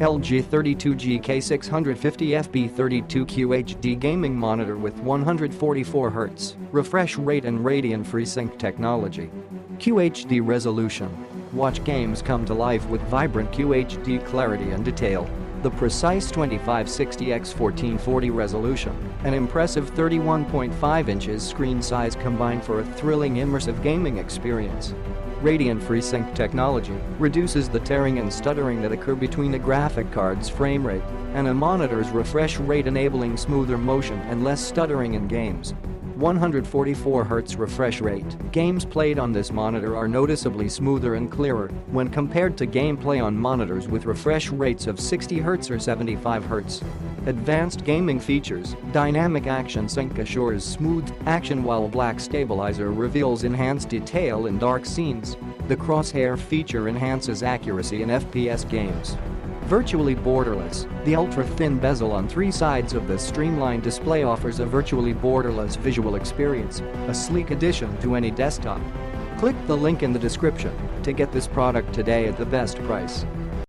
LG 32GK650F-B 32 QHD gaming monitor with 144 Hz refresh rate and Radeon FreeSync technology. QHD resolution. Watch games come to life with vibrant QHD clarity and detail. The precise 2560x1440 resolution, an impressive 31.5 inches screen size combine for a thrilling immersive gaming experience. Radeon FreeSync technology reduces the tearing and stuttering that occur between a graphic card's frame rate and a monitor's refresh rate, enabling smoother motion and less stuttering in games. 144 Hz refresh rate. Games played on this monitor are noticeably smoother and clearer when compared to gameplay on monitors with refresh rates of 60 Hz or 75 Hz. Advanced gaming features. Dynamic action sync assures smooth action, while black stabilizer reveals enhanced detail in dark scenes. The crosshair feature enhances accuracy in FPS games. Virtually borderless. The ultra-thin bezel on three sides of the streamlined display offers a virtually borderless visual experience, a sleek addition to any desktop. Click the link in the description to get this product today at the best price.